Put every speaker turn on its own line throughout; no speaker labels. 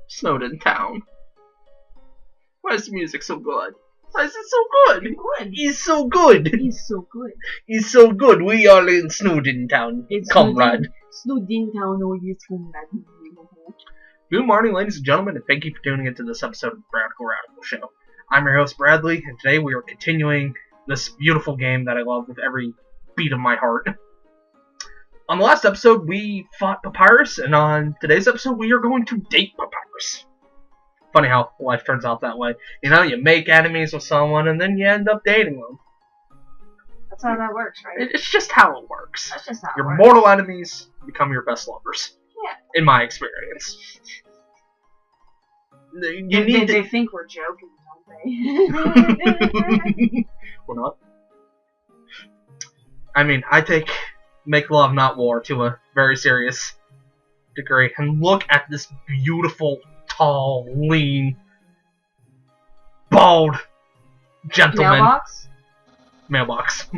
Snowed in town. Why is the music so good? Why is it so good? He's so good.
He's so good.
He's so good. We are in Snowden town, comrade.
Snowden town, oh yes, comrade.
Good morning, ladies and gentlemen, and thank you for tuning into this episode of the Radical Radical Show. I'm your host, Bradley, and today we are continuing this beautiful game that I love with every beat of my heart. On the last episode, we fought Papyrus, and on today's episode, we are going to date Papyrus. Funny how life turns out that way. You know, you make enemies with someone, and then you end up dating them.
That's how that works, right?
It's just how it works.
That's just how it
Your
works.
mortal enemies become your best lovers.
Yeah.
In my experience.
They think we're joking, don't they?
We're not. I mean, I take make love, not war, to a very serious degree. And look at this beautiful, tall, lean, bald gentleman. Mailbox.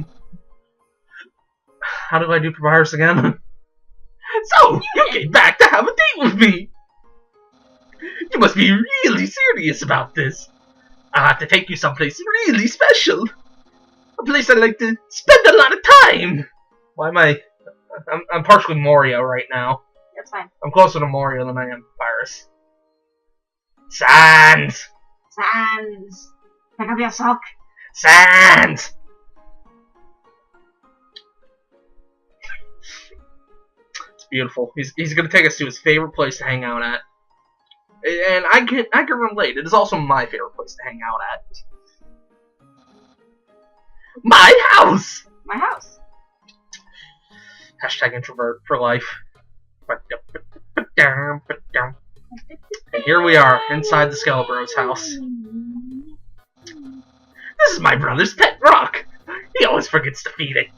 How do I do Papyrus again? So, you came back to have a date with me! You must be really serious about this. I'll have to take you someplace really special. A place I like to spend a lot of time. Why am I'm partially Mario right now.
That's fine.
I'm closer to Mario than I am Papyrus. Sans!
Sans! Pick up your sock.
Sans! It's beautiful. He's gonna take us to his favorite place to hang out at. And I can relate. It is also my favorite place to hang out at. My house!
My house.
Hashtag introvert for life. And here we are, inside the Skelebro's house. This is my brother's pet rock. He always forgets to feed it.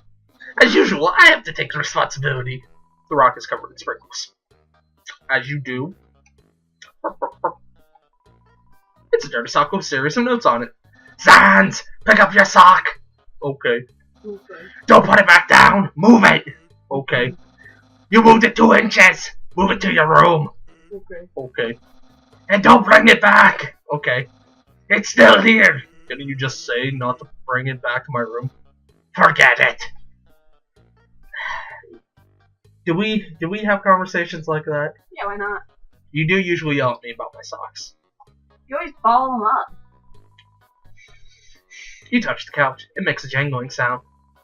As usual, I have to take the responsibility. The rock is covered in sprinkles. As you do. It's a dirty sock with a series of notes on it. Sans! Pick up your sock! Okay. Don't put it back down! Move it! Okay. You moved it 2 inches! Move it to your room! Okay. And don't bring it back! Okay. It's still here! Didn't you just say not to bring it back to my room? Forget it! Do we have conversations like that?
Yeah, why not?
You do usually yell at me about my socks.
You always ball them up.
You touch the couch. It makes a jangling sound.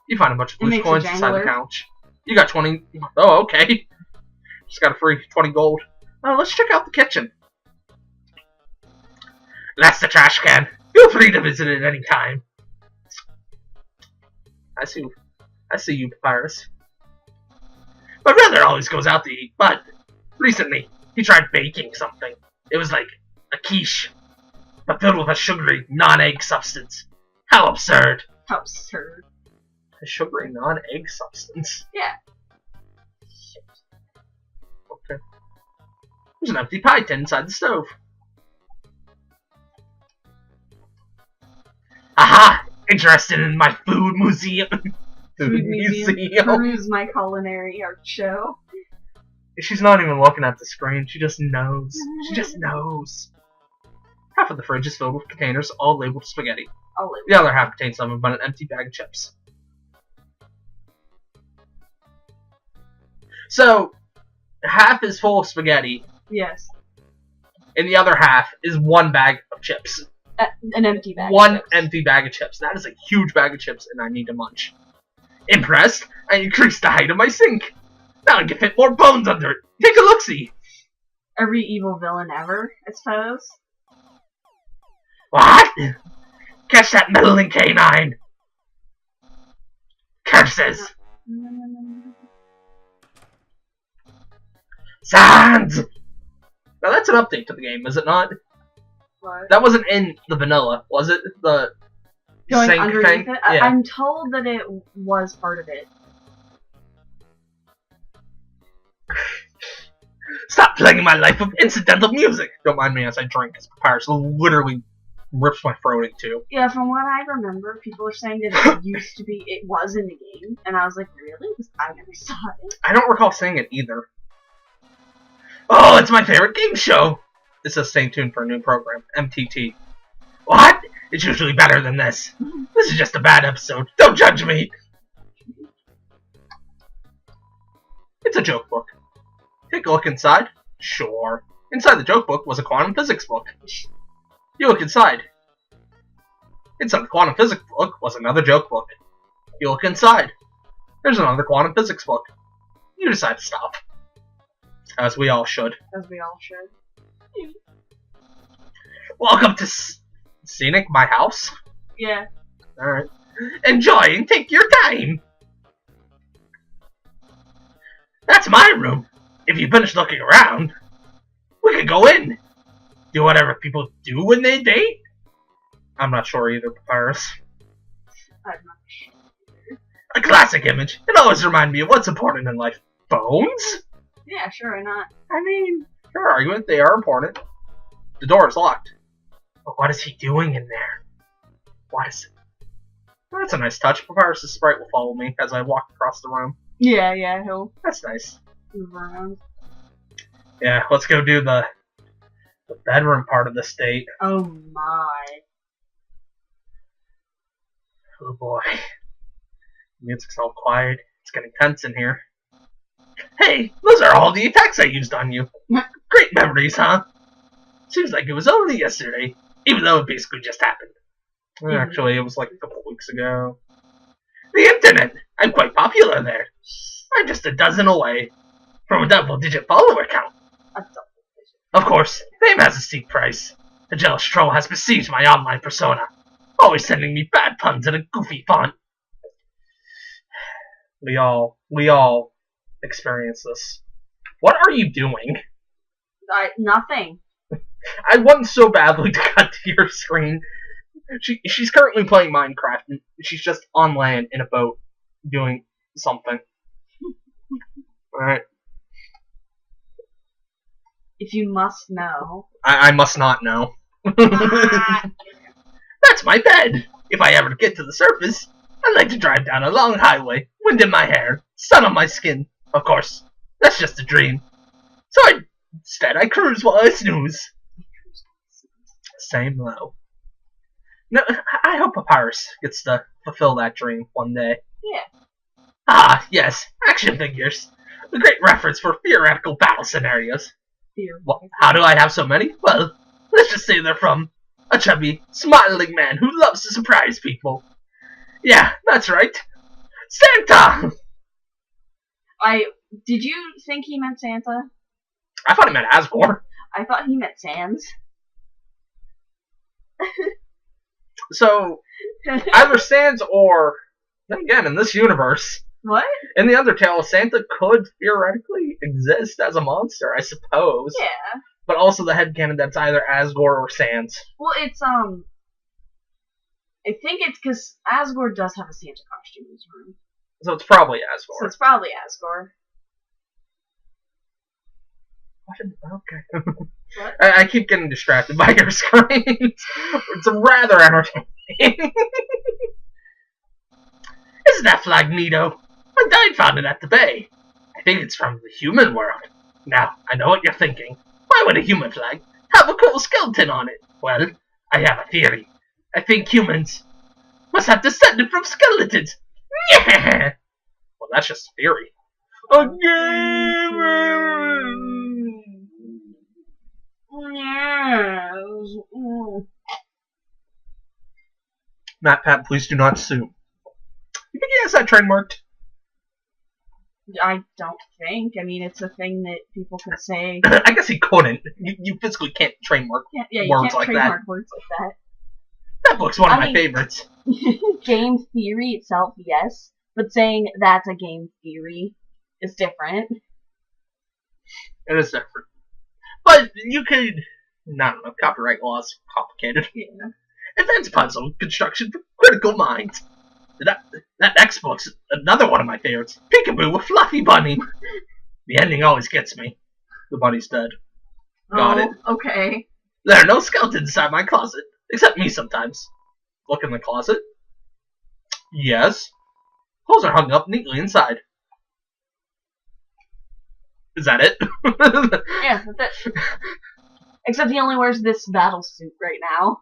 You find a bunch of loose
makes a
coins inside the
jangler.
couch. You got 20... Oh, okay. Just got a free 20 gold. Let's check out the kitchen. That's the trash can. Feel free to visit it any time. I see you, Papyrus. My brother always goes out to eat, but recently he tried baking something. It was like a quiche, but filled with a sugary, non-egg substance. How absurd.
How absurd.
A sugary, non-egg substance?
Yeah.
Shit. Okay. There's an empty pie tin inside the stove. Aha! Interested in my food museum?
Food museum. Peruse my culinary art show.
She's not even looking at the screen. She just knows. She just knows. Half of the fridge is filled with containers, all labeled spaghetti. The other half contains something but an empty bag of chips. So, half is full of spaghetti.
Yes.
And the other half is one bag of chips.
An empty bag.
One empty bag of chips. That is a huge bag of chips, and I need to munch. Impressed? I increased the height of my sink. Now I can fit more bones under it. Take a look-see.
Every evil villain ever, I suppose.
What? Catch that meddling canine. Curses. Sans! Now that's an update to the game, is it not?
What?
That wasn't in the vanilla, was it? The
Going
sink
underneath
thing?
it?
Yeah.
I'm told that it was part of it.
Stop playing my life with incidental music! Don't mind me as I drink, because Papyrus literally rips my throat in two.
Yeah, from what I remember, people are saying that it was in the game, and I was like, really? Because I never saw it.
I don't recall saying it either. Oh, it's my favorite game show! It says stay tuned for a new program. MTT. What? It's usually better than this. This is just a bad episode. Don't judge me! It's a joke book. Take a look inside. Sure. Inside the joke book was a quantum physics book. You look inside. Inside the quantum physics book was another joke book. You look inside. There's another quantum physics book. You decide to stop. As we all should.
As we all should.
Welcome to Scenic, my house.
Yeah.
Alright. Enjoy and take your time. That's my room. If you finish looking around, we could go in. Do whatever people do when they date. I'm not sure either, Papyrus.
I'm not sure.
A classic image. It always reminds me of what's important in life. Phones?
Yeah, sure, why not?
I mean, fair argument. They are important. The door is locked. But what is he doing in there? What is it? Oh, that's a nice touch. Papyrus' sprite will follow me as I walk across the room.
Yeah, he'll
That's nice.
move around.
Yeah, let's go do the bedroom part of this date.
Oh my.
Oh boy. Music's all quiet. It's getting tense in here. Hey, those are all the attacks I used on you. Great memories, huh? Seems like it was only yesterday, even though it basically just happened. Actually, it was like a couple weeks ago. The internet! I'm quite popular there. I'm just a dozen away from a double-digit follower count.
A double-digit.
Of course, fame has a steep price. A jealous troll has besieged my online persona, always sending me bad puns in a goofy font. We all experience this. What are you doing?
Nothing.
I want so badly to cut to your screen. She's currently playing Minecraft, and she's just on land in a boat doing something. Alright.
If you must know.
I must not know. That's my bed! If I ever get to the surface, I'd like to drive down a long highway, wind in my hair, sun on my skin. Of course, that's just a dream. So instead I cruise while I snooze. Same low. No, I hope Papyrus gets to fulfill that dream one day.
Yeah.
Ah, yes, action figures. A great reference for theoretical battle scenarios. Well, how do I have so many? Well, let's just say they're from a chubby, smiling man who loves to surprise people. Yeah, that's right. Santa!
Did you think he meant Santa?
I thought he meant Asgore.
I thought he meant Sans.
So, either Sans or, then again, in this universe,
What?
in the Undertale, Santa could theoretically exist as a monster, I suppose.
Yeah.
But also the headcanon that's either Asgore or Sans.
Well, it's, I think it's because Asgore does have a Santa costume in his room.
So it's probably
So
Asgore.
it's probably Asgore.
Okay.
What?
I keep getting distracted by your screens. It's rather entertaining. Isn't that flag neato? My dad found it at the bay. I think it's from the human world. Now, I know what you're thinking. Why would a human flag have a cool skeleton on it? Well, I have a theory. I think humans must have descended from skeletons. Yeah! Well, that's just a theory. A gamer!
Yes.
Matt Pat, please do not sue. You think he has that trademarked?
I don't think. I mean, it's a thing that people could say.
I guess he couldn't. You physically can't trademark
Yeah, you
words
can't
like
trademark
that.
words like that.
That book's one of
I
my
mean-
favorites.
Game theory itself, yes, but saying that's a game theory is different.
It is different. But you could... I don't know, copyright laws complicated.
Yeah.
Advanced puzzle construction for critical minds. That next book's another one of my favorites. Peekaboo with Fluffy Bunny. The ending always gets me. The bunny's dead. Got it.
Okay.
There are no skeletons inside my closet, except me sometimes. Look in the closet. Yes. Clothes are hung up neatly inside. Is that it?
Yeah, that's it. Except he only wears this battle suit right now.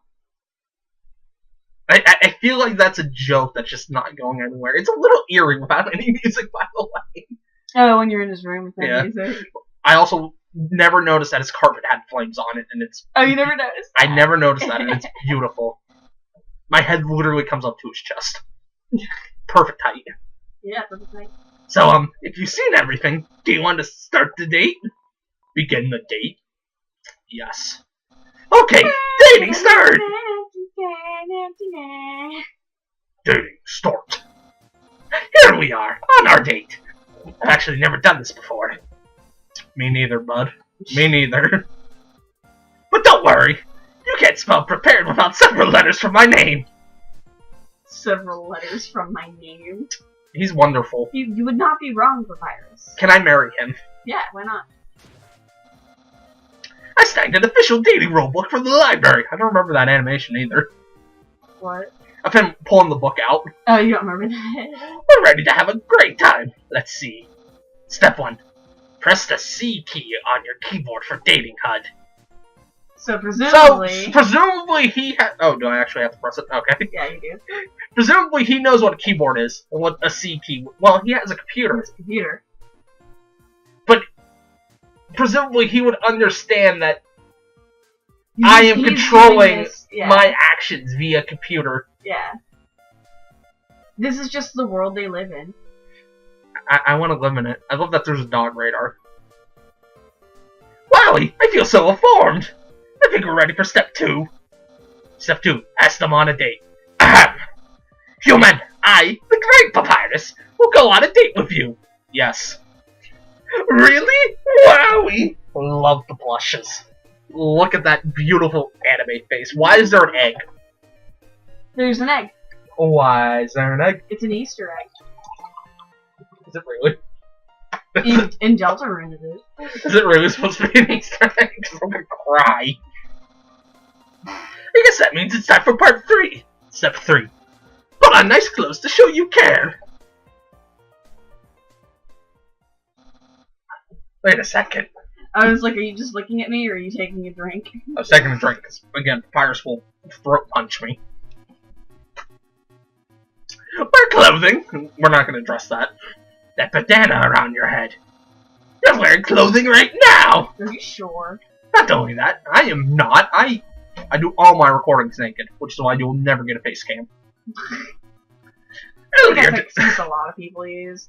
I feel like that's a joke that's just not going anywhere. It's a little eerie without any music, by the way.
Oh, when you're in his room with that
Yeah.
music.
I also never noticed that his carpet had flames on it, and it's...
Oh, you never noticed that?
I never noticed that, and it's beautiful. My head literally comes up to his chest. Perfect height.
Yeah, perfect height.
So, if you've seen everything, do you want to start the date? Begin the date? Yes. Okay, dating start! Dating start. Here we are, on our date. I've actually never done this before. Me neither, bud. Me neither. But don't worry, you can't spell prepared without several letters from my name.
Several letters from my name.
He's wonderful.
You would not be wrong, Papyrus.
Can I marry him?
Yeah, why not?
I snagged an official dating rulebook from the library. I don't remember that animation either.
What?
I've been pulling the book out.
Oh, you don't remember that?
We're ready to have a great time. Let's see. Step 1. Press the C key on your keyboard for dating HUD.
So presumably...
So, presumably he oh, do I actually have to press it? Okay.
Yeah, you do.
Presumably he knows what a keyboard is, and what a C key... Well, he has a computer.
It's a computer.
But, presumably he would understand that I am controlling my actions via computer.
Yeah. This is just the world they live in.
I want to live in it. I love that there's a dog radar. Wowie, I feel so informed. I think we're ready for step 2. Step 2, ask them on a date. Ahem. Human, I, the Great Papyrus, will go on a date with you. Yes. Really? Wowie! Love the blushes. Look at that beautiful anime face. Why is there an egg?
There's an egg.
Why is there an egg?
It's an Easter egg.
Is it really?
In Deltarune it is.
Is it really supposed to be an Easter egg? Because I'm gonna cry. I guess that means it's time for part 3. Step 3. Put on nice clothes to show you care. Wait a second.
I was like, are you just looking at me, or are you taking a drink?
I was taking a drink, because, again, Papyrus will throat punch me. Wear clothing. We're not going to address that. That bandana around your head. You're wearing clothing right now!
Are you sure?
Not only that, I am not. I do all my recordings naked, which is why you'll never get a face cam.
That's an excuse a lot of people use.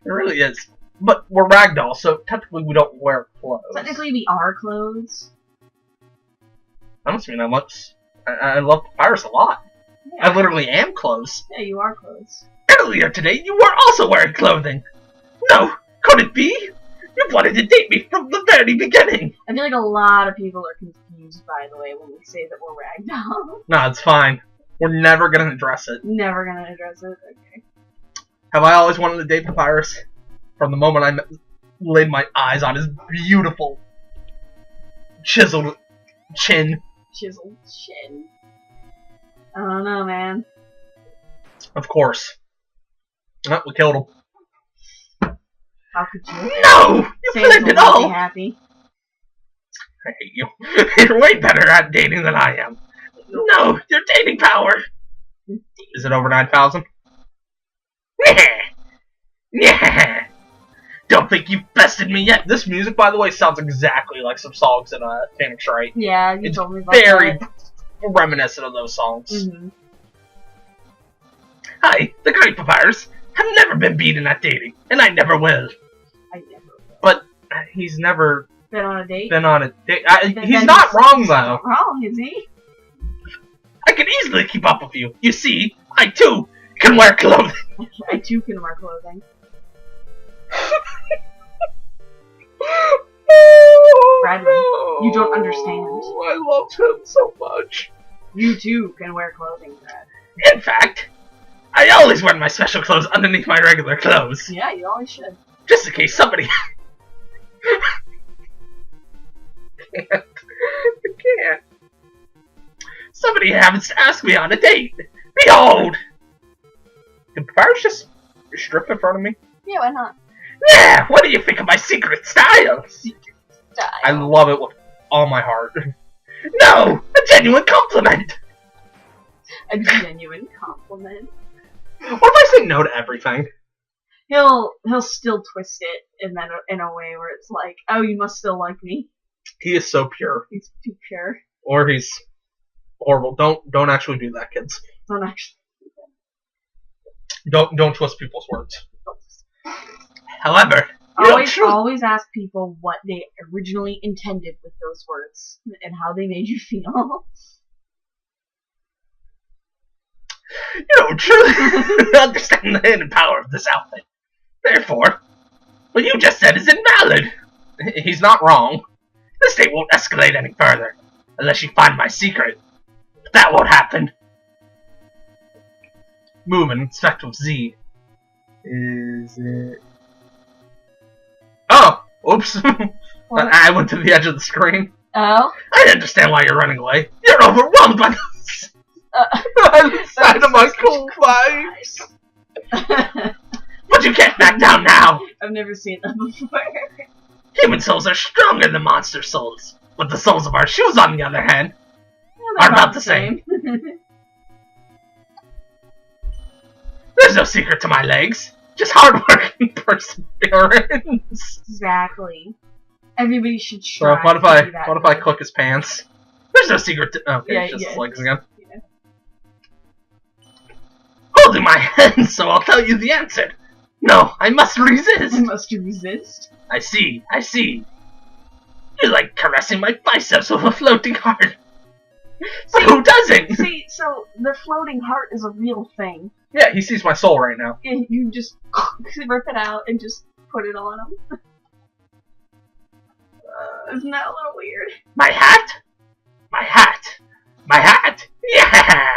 It really is. But we're ragdoll, so technically we don't wear clothes.
Technically we are clothes.
I must mean I love Papyrus a lot.
Yeah.
I literally am clothes.
Yeah, you are clothes.
Earlier today, you were also wearing clothing. No, could it be? You wanted to date me from the very beginning.
I feel like a lot of people are confused, by the way, when we say that we're ragdoll.
No, it's fine. We're never gonna address it.
Never gonna address it. Okay.
Have I always wanted to date Papyrus? From the moment I laid my eyes on his beautiful, chiseled chin.
Chiseled chin. I don't know, man.
Of course. Oh, we killed him.
How could you?
No! You
Sam's
planned it
will not be
all!
happy.
I hate you. You're way better at dating than I am. No, your dating power! Is it over 9,000? Yeah. Don't think you've bested me yet. This music, by the way, sounds exactly like some songs in Phoenix Wright.
Yeah, you
It's
told me about
very
that.
reminiscent of those songs.
Mm-hmm.
Hi, the Great Papyrus. I've never been beaten at dating, and I never will.
I never will.
But he's never
Been on a date?
been on a date.
Then
He's not wrong, though.
Not wrong, is he?
I can easily keep up with you. You see, I too can wear clothing.
I too can wear clothing. Bradley, you don't understand.
I love him so much.
You too can wear clothing, Brad.
In fact, I always wear my special clothes underneath my regular clothes.
Yeah, you always should.
Just in case somebody... I can't. Somebody happens to ask me on a date. Behold! Did Papyrus just strip in front of me?
Yeah, why not?
Yeah, what do you think of my secret style?
Secret style.
I love it with all my heart. No! A genuine compliment!
A genuine compliment.
What if I say no to everything?
He'll still twist it in a way where it's like, oh, you must still like me.
He is so pure.
He's too pure.
Or he's horrible. Don't actually do that, kids.
Don't actually.
Don't twist people's words. However,
always ask people what they originally intended with those words and how they made you feel.
You don't truly understand the hidden power of this outfit. Therefore, what you just said is invalid. He's not wrong. This date won't escalate any further unless you find my secret. But that won't happen. Move and inspect with Z. Is it? Oh! Oops. I went to the edge of the screen.
Oh?
I understand why you're running away. You're overwhelmed by this. The side of my cool vibes. But you can't back down now.
I've never seen that before.
Human souls are stronger than monster souls. But the souls of our shoes, on the other hand,
Yeah,
are about the same. There's no secret to my legs. Just hard work and perseverance.
Exactly. Everybody should
So
try.
what if I click his pants? There's no secret to okay, just his legs again.
Yeah.
Holding my hand, so I'll tell you the answer. No, I must resist.
I must resist.
I see. You like caressing my biceps with a floating heart. But who doesn't?
See, so the floating heart is a real thing.
Yeah, he sees my soul right now.
And you just rip it out and just put it on him. Isn't that a little weird?
My hat? My hat! My hat! Yeah!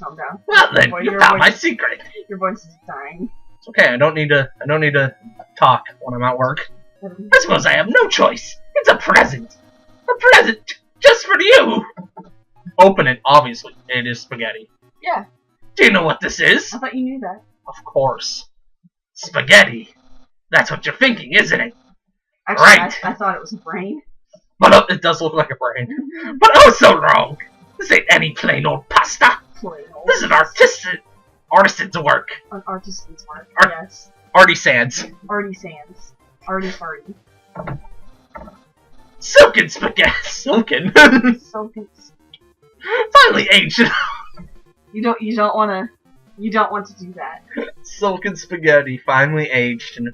Calm down.
Well then, you found my secret.
Your voice is dying.
It's okay, I don't need to talk when I'm at work. I suppose I have no choice. It's a present. A present just for you. Open it, obviously. It is spaghetti.
Yeah.
Do you know what this is?
I thought you knew that.
Of course. Spaghetti. That's what you're thinking, isn't it?
Actually,
Right.
I thought it was a brain.
But it does look like a brain. But oh so wrong. This ain't any plain old pasta.
Plain old.
This is artisan's work.
An artisan's work.
Art-
Yes.
Arty Sands.
Arty Sands. Arty Farty.
Silken spaghetti. Silken.
Silken.
Finally aged.
You don't want to do that.
Silken spaghetti finally aged in an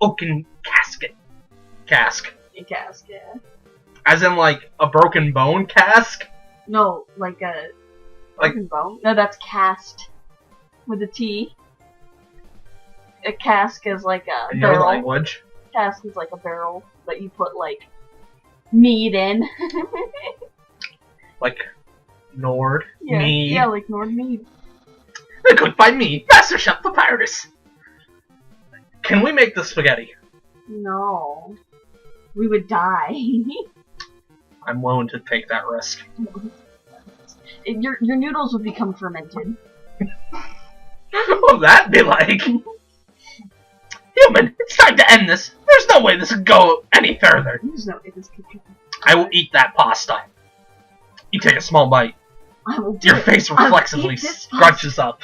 oaken cask.
A cask, yeah.
As in like a broken bone cask?
No, like a broken bone. No, that's cast with a T. A cask is like a
In your
barrel.
language.
Cask is like a barrel that you put like meat in.
Like Nord.
Yeah,
Me.
yeah, like Nord meat.
They're cooked by me, Master Chef Papyrus. Can we make the spaghetti?
No, we would die.
I'm willing to take that risk.
Your noodles would become fermented.
What would that be like? Human, it's time to end this. There's no way this could go any further.
There's no way this could go.
I will eat that pasta. You take a small bite.
I will do
Your
it.
face
I will
reflexively
eat this
scrunches up.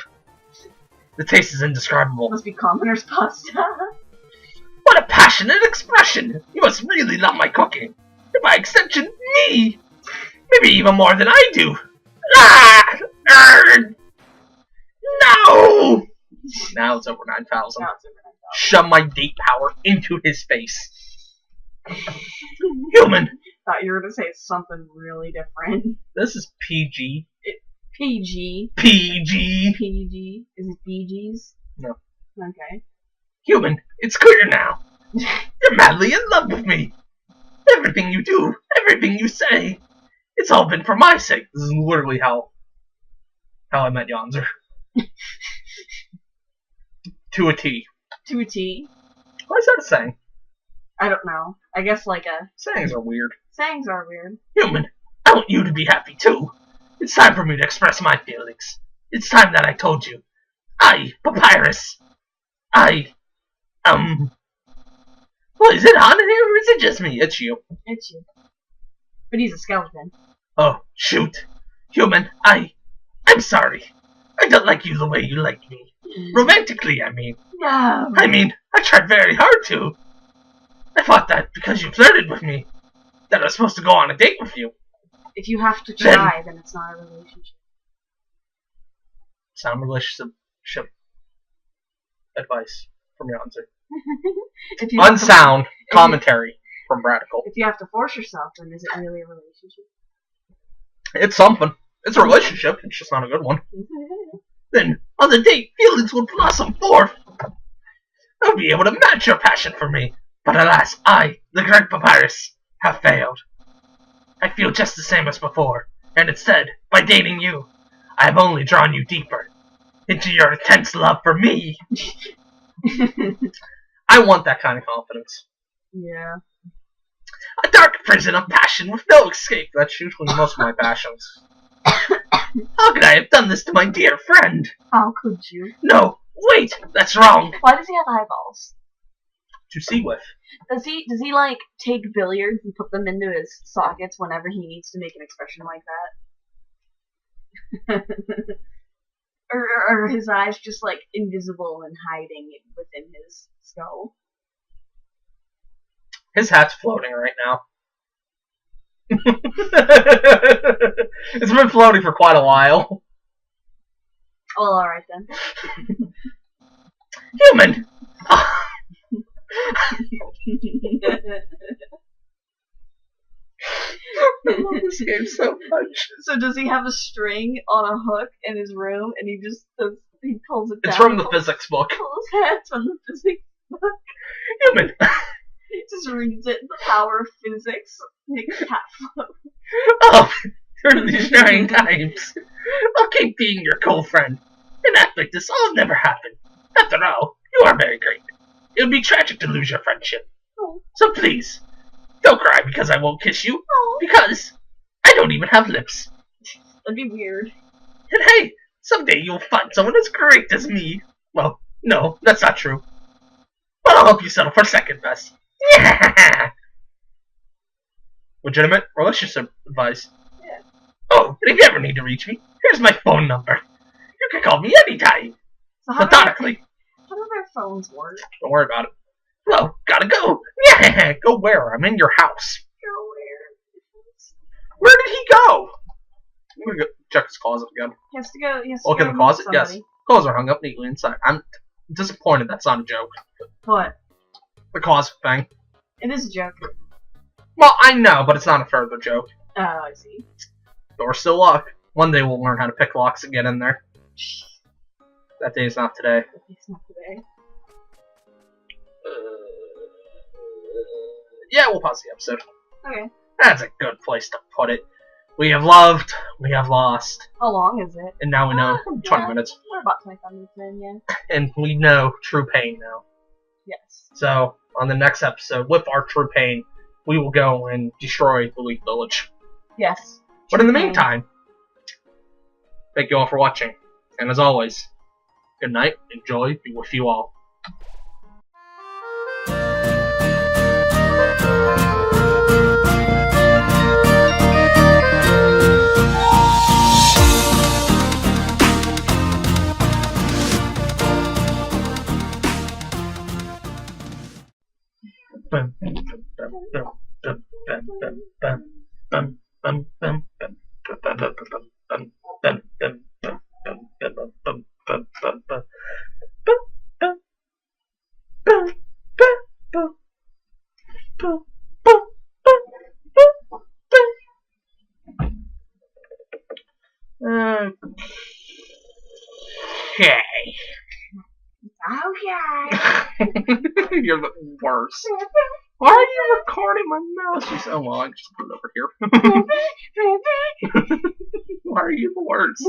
The taste is indescribable.
Must be commoner's pasta.
What a passionate expression! You must really love my cooking. And by extension, me! Maybe even more than I do. Ah! No! Now it's over 9,000.
Now it's over 9,000.
Shove my date power into his face. Human!
Thought you were gonna say something really different.
This is PG.
PG.
PG!
PG. Is it BGs?
No.
Okay.
Human, it's clear now. You're madly in love with me. Everything you do, everything you say, it's all been for my sake. This is literally how I met Yonzer. To a T.
To a T.
Why is that a saying?
I don't know. I guess like a...
Sayings are weird.
Sayings are weird.
Human, I want you to be happy too. It's time for me to express my feelings. It's time that I told you. I, Papyrus, Well, is it haunted here or is it just me? It's you.
It's you. But he's a skeleton.
Oh, shoot. Human, I'm sorry. I don't like you the way you like me. Romantically, I mean.
No.
I mean, I tried very hard to. I thought that because you flirted with me, that I was supposed to go on a date with you.
If you have to try, then it's not a relationship.
Sound relationship advice from Yonzu. Unsound commentary from Bradical.
If you have to force yourself, then is it really a relationship?
It's something. It's a relationship. It's just not a good one. Then, on the date, feelings would blossom forth. I would be able to match your passion for me. But alas, I, the great Papyrus, have failed. I feel just the same as before, and instead, by dating you, I have only drawn you deeper into your intense love for me. I want that kind of confidence.
Yeah.
A dark prison of passion with no escape. That's usually most of my passions. How could I have done this to my dear friend?
How could you?
No, wait, that's wrong.
Why does he have eyeballs?
To see with.
Does he like take billiards and put them into his sockets whenever he needs to make an expression like that? or are his eyes just like invisible and hiding within his skull?
His hat's floating right now. It's been floating for quite a while.
Oh, alright then.
Human! I love this game so much.
So does he have a string on a hook in his room and he pulls it down?
It's from the physics book.
Pulls heads from the physics book.
Human!
He just reads it. The power of physics makes cat float.
Oh, through these trying times, I'll keep being your cold friend. An act like this will never happen. After all, you are very great. It would be tragic to lose your friendship.
Oh.
So please, don't cry because I won't kiss you.
Oh.
Because I don't even have lips.
That'd be weird.
And hey, someday you'll find someone as great as me. Well, no, that's not true. But I'll help you settle for second best. Yeah. Legitimate relationship advice.
Yeah.
Oh, and if you ever need to reach me, here's my phone number. You can call me anytime.
So
Methodically.
How do their phones work?
Don't worry about it. Well, gotta go. Yeah, go where? I'm in your house.
Go where?
Where did he go? I'm gonna go check his closet again.
He has to go.
Look in the closet? Yes. Clothes are hung up neatly inside. I'm disappointed that's not a joke.
What?
The closet thing.
It is a joke.
Well, I know, but it's not a further joke.
Oh, I see.
Door's still locked. One day we'll learn how to pick locks and get in there. That day's not today.
It's not today.
Yeah, we'll pause the episode.
Okay.
That's a good place to put it. We have loved, we have lost,
How long is it?
and now we know 20 minutes.
We're about 25 minutes in, yeah.
And we know true pain now.
Yes.
So, on the next episode, with our true pain, we will go and destroy the Leaf Village.
Yes.
But in the
True pain.
meantime, thank you all for watching. And as always, good night, enjoy, be with you all. Okay.
Okay.
You're the worst. Why are you recording my mouse? You said, well, I just put it over here. Why are you the worst?